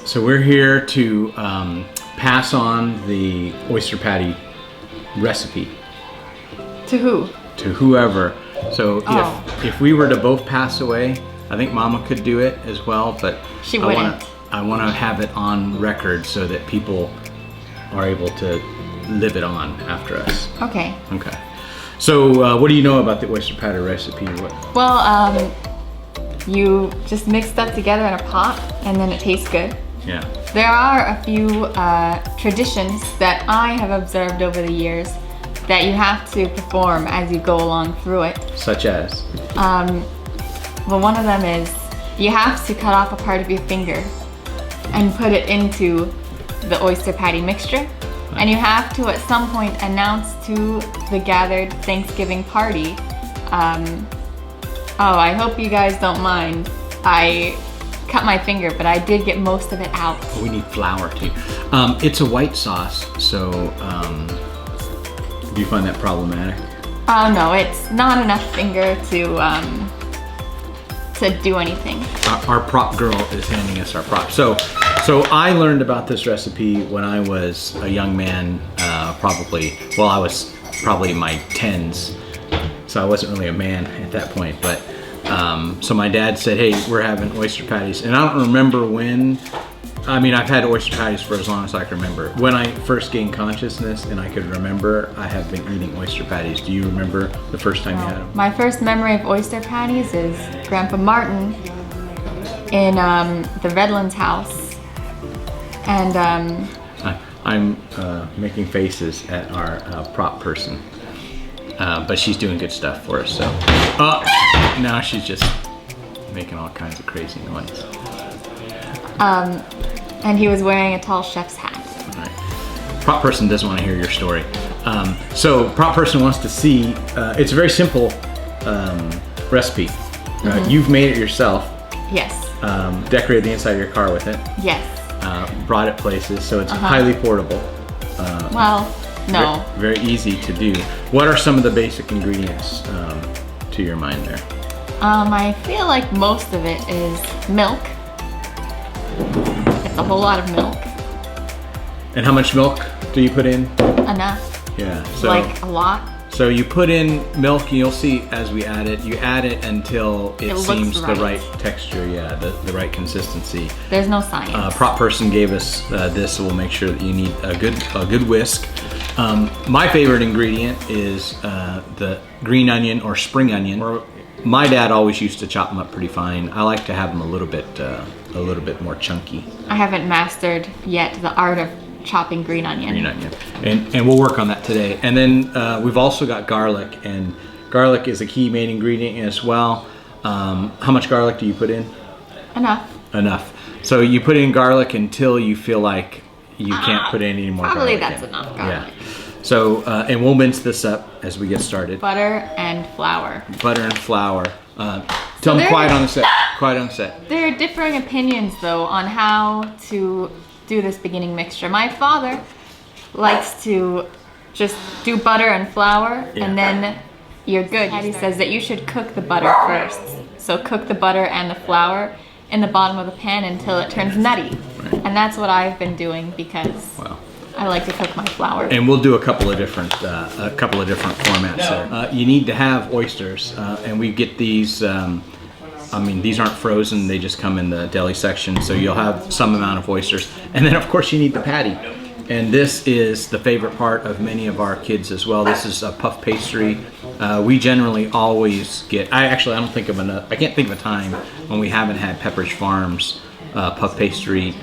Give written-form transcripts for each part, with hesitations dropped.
So we're here to pass on the oyster patty recipe. To who? To whoever. So Oh. if we were to both pass away, I think Mama could do it as well, but She wouldn't. I want to have it on record so that people are able to live it on after us. Okay. Okay. So what do you know about the oyster patty recipe? Well, you just mix stuff together in a pot and then it tastes good. Yeah. There are a few traditions that I have observed over the years that you have to perform as you go along through it. Such as? Well, one of them is you have to cut off a part of your finger and put it into the oyster patty mixture. And you have to at some point announce to the gathered Thanksgiving party, oh, I hope you guys don't mind. I cut my finger, but I did get most of it out. We need flour too. It's a white sauce, so do you find that problematic? Oh no, it's not enough finger to do anything. Our prop girl is handing us our prop. So I learned about this recipe when I was a young man, I was probably in my 10s. So I wasn't really a man at that point, but so my dad said, hey, we're having oyster patties. And I don't remember when, I've had oyster patties for as long as I can remember. When I first gained consciousness and I could remember, I have been eating oyster patties. Do you remember the first time you had them? My first memory of oyster patties is Grandpa Martin in the Redlands house. And I'm making faces at our prop person. But she's doing good stuff for us, so. Now she's just making all kinds of crazy noise. and he was wearing a tall chef's hat. All right. Prop person doesn't want to hear your story. So prop person wants to see, it's a very simple recipe. You've made it yourself. Yes. Decorated the inside of your car with it. Yes. Brought it places, so it's highly portable. Well, no. Very easy to do. What are some of the basic ingredients to your mind there? I feel like most of it is milk. It's a whole lot of milk. And how much milk do you put in? Enough. Yeah. So, Like a lot. So you put in milk, and you'll see as we add it, you add it until it seems the right texture, the right consistency. There's no science. Prop person gave us this, so we'll make sure that you need a good whisk. My favorite ingredient is the green onion or spring onion. My dad always used to chop them up pretty fine. I like to have them a little bit more chunky. I haven't mastered yet the art of chopping green onion. Green onion, and we'll work on that today. And then we've also got garlic, and garlic is a key main ingredient as well. How much garlic do you put in? Enough. So you put in garlic until you feel like you can't put in any more Probably garlic. that's enough garlic. Yeah. So and we'll mince this up as we get started. Butter and flour. Butter and flour. Tell them quiet on the set. Quiet on the set. There are differing opinions though on how to do this beginning mixture. My father likes to just do butter and flour and then you're good. He says that you should cook the butter first. So cook the butter and the flour in the bottom of the pan until it turns nutty. Right. And that's what I've been doing because I like to cook my flour. And we'll do a couple of different formats there. You need to have oysters, and we get these. These aren't frozen; they just come in the deli section. So you'll have some amount of oysters, and then of course you need the patty. And this is the favorite part of many of our kids as well. This is a puff pastry. We generally always get. I can't think of a time when we haven't had Pepperidge Farms puff pastry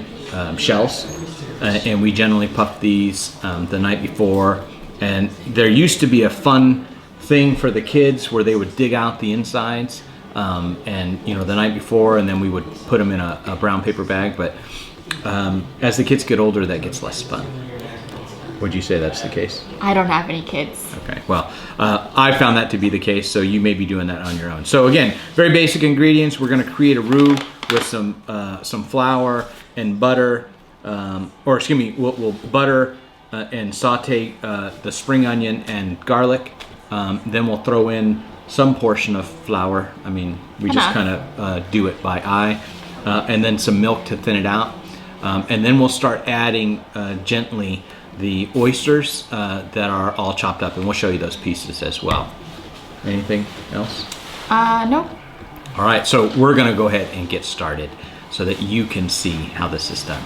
shells. And we generally puff these the night before. And there used to be a fun thing for the kids where they would dig out the insides the night before, and then we would put them in a brown paper bag. But as the kids get older, that gets less fun. Would you say that's the case? I don't have any kids. Okay, well, I found that to be the case, so you may be doing that on your own. So again, very basic ingredients. We're gonna create a roux with some flour and butter. We'll butter and saute the spring onion and garlic. Then we'll throw in some portion of flour. We just kind of do it by eye. And then some milk to thin it out. And then we'll start adding gently the oysters that are all chopped up, and we'll show you those pieces as well. Anything else? Nope. All right, so we're gonna go ahead and get started so that you can see how this is done.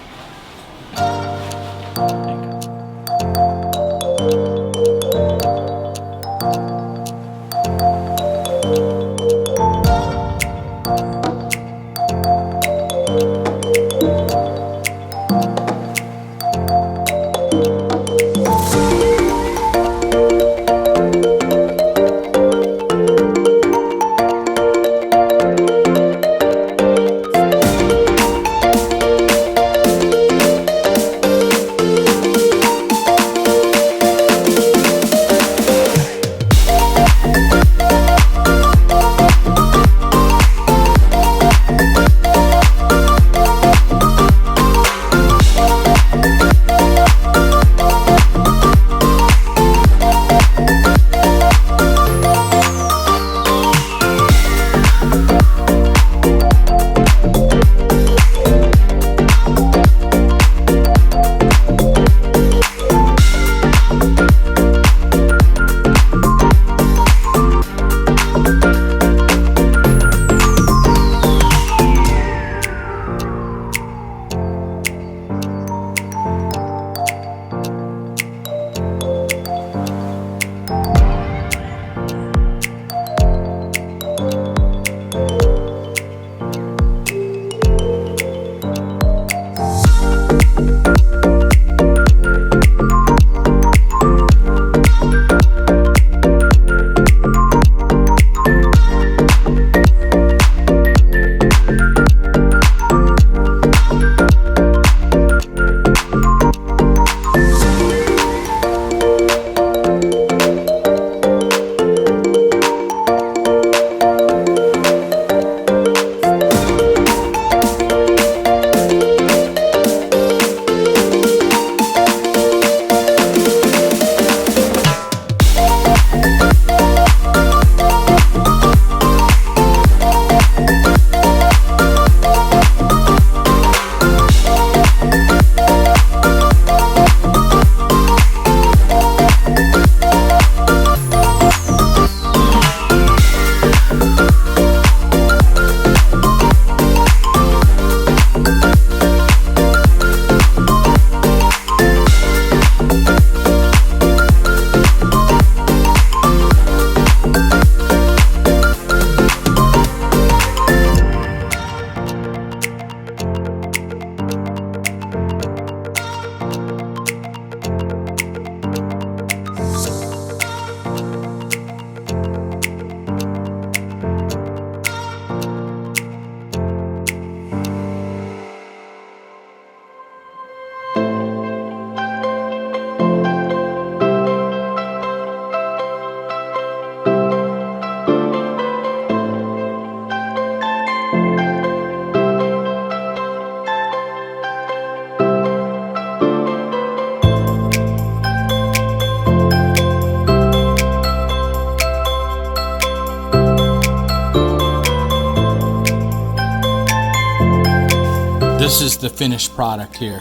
This is the finished product here.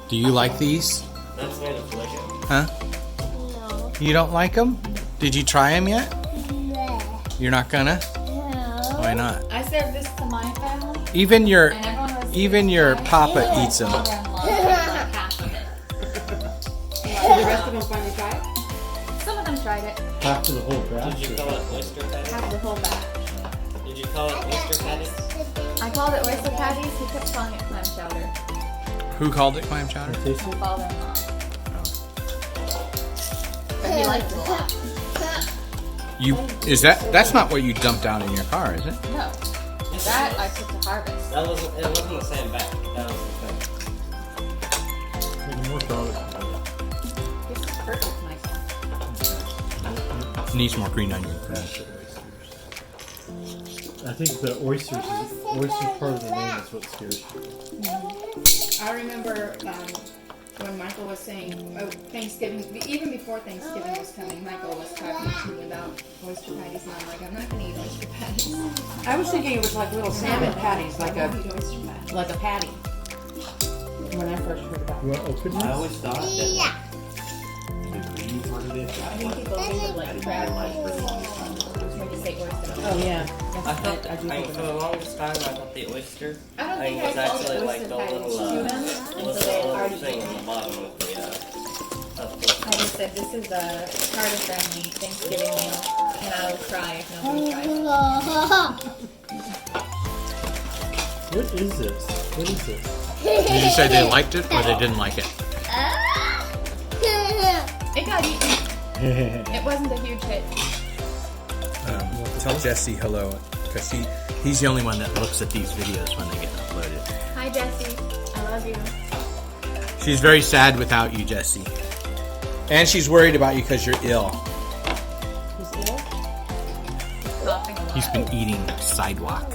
Do you like these? That's made of Lego. Huh? No. You don't like them? Did you try them yet? No. You're not gonna? Why not? I served this to my family, Even your and everyone was papa eats them. half of it. Did the rest of them finally try it? Some of them tried it. Half of the whole grass. Did you call it oyster patties? Half the whole batch. Did you call it oyster patties? I called it oyster patties. He kept calling it clam chowder. Who called it clam chowder? Taste My it? father-in-law. But he liked it a lot. That's not what you dumped out in your car, is it? No, that I took to harvest. That wasn't. It wasn't the same bag. That was the thing. Make more garlic. This is perfect, Michael. Needs more green onion. I think the oysters part of the name is what scares you. I remember when Michael was saying Thanksgiving, even before Thanksgiving was coming, Michael was talking to me about oyster patties, and I'm like, I'm not going to eat oyster patties. I was thinking it was like little salmon patties, I like won't a eat oyster patties. like a patty. when I first heard about You want to open I this? always thought that Yeah. the green part of it. I think people think of like crab when you say oyster. Oh yeah. I thought for the longest time I thought the oyster I don't thing think was I called actually it like oyster the patties little to them until was they the had little already thing eaten on the it. bottom of the of the I just said this is a Carter family Thanksgiving meal, and I will cry if nobody tries it. What is this? What is this? Did you say they liked it or they didn't like it? It got eaten. It wasn't a huge hit. Tell Jesse hello, because he's the only one that looks at these videos when they get uploaded. Hi Jesse, I love you. She's very sad without you, Jesse. And she's worried about you because you're ill. Who's ill? Coughing a lot. He's been eating sidewalk.